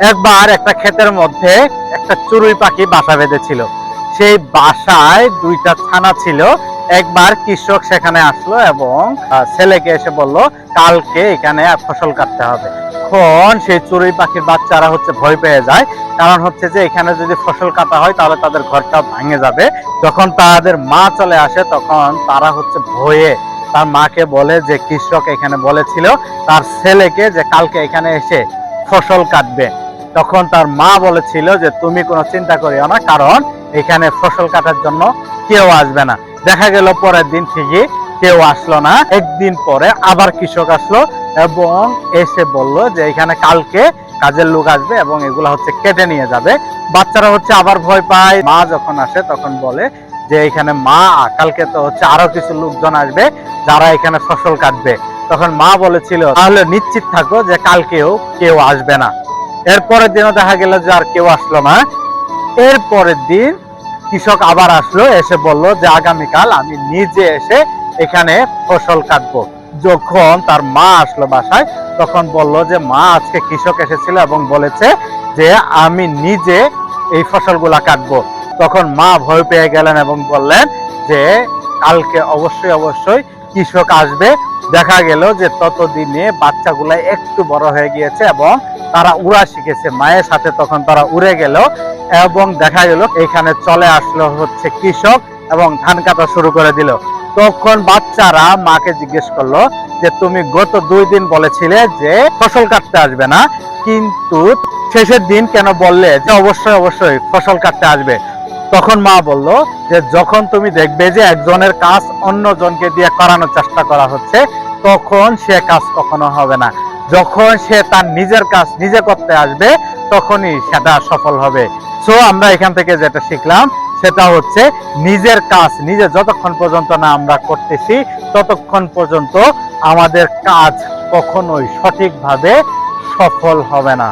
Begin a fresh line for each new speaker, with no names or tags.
একবার একটা ক্ষেতের মধ্যে একটা চড়ুই পাখি বাসা বেঁধেছিল। সেই বাসায় দুইটা ছানা ছিল। একবার কৃষক সেখানে আসলো এবং ছেলেকে এসে বলল, কালকে এখানে ফসল কাটতে হবে। তখন সেই চড়ুই পাখির বাচ্চারা ভয় পেয়ে যায়, কারণ যে এখানে যদি ফসল কাটা হয় তাহলে তাদের ঘরটা ভেঙে যাবে। যখন তাদের মা চলে আসে তখন তারা ভয়ে তার মাকে বলে যে কৃষক এখানে বলেছিল তার ছেলেকে যে কালকে এখানে এসে ফসল কাটবে। তখন তার মা বলেছিল যে তুমি কোনো চিন্তা করিও না, কারণ এখানে ফসল কাটার জন্য কেউ আসবে না। দেখা গেল পরের দিন ঠিকই কেউ আসলো না। একদিন পরে আবার কৃষক আসলো এবং এসে বলল যে এখানে কালকে কাজের লোক আসবে এবং এগুলা কেটে নিয়ে যাবে। বাচ্চারা আবার ভয় পায়। মা যখন আসে তখন বলে যে এখানে মা কালকে তো আরো কিছু লোকজন আসবে যারা এখানে ফসল কাটবে। তখন মা বলেছিল তাহলে নিশ্চিত থাকো যে কালকেও কেউ আসবে না। এরপরের দিনও দেখা গেল যে আর কেউ আসলো না। এরপরের দিন কৃষক আবার আসলো, এসে বলল যে আগামীকাল আমি নিজে এসে এখানে ফসল কাটবো। যখন তার মা আসলো বাসায় তখন বলল যে মা আজকে কৃষক এসেছিল এবং বলেছে যে আমি নিজে এই ফসলগুলা কাটবো। তখন মা ভয় পেয়ে গেলেন এবং বললেন যে কালকে অবশ্যই অবশ্যই কৃষক আসবে। দেখা গেল যে ততদিনে বাচ্চাগুলা একটু বড় হয়ে গিয়েছে এবং তারা উড়া শিখেছে। মায়ের সাথে তখন তারা উড়ে গেল এবং দেখা গেল এখানে চলে আসলো কৃষক এবং ধান কাটা শুরু করে দিল। তখন বাচ্চারা মাকে জিজ্ঞেস করলো যে তুমি গত 2 দিন বলেছিলে যে ফসল কাটতে আসবে না, কিন্তু শেষের দিন কেন বললে যে অবশ্যই অবশ্যই ফসল কাটতে আসবে? তখন মা বলল যে যখন তুমি দেখবে যে একজনের কাজ অন্যজনকে দিয়ে করানোর চেষ্টা করা হচ্ছে তখন সে কাজ কখনো হবে না। যখন সে তার নিজের কাজ নিজে করতে আসবে তখনই সেটা সফল হবে। সো আমরা এখান থেকে যেটা শিখলাম সেটা নিজের কাজ নিজে যতক্ষণ পর্যন্ত না আমরা করতেছি ততক্ষণ পর্যন্ত আমাদের কাজ কখনোই সঠিকভাবে সফল হবে না।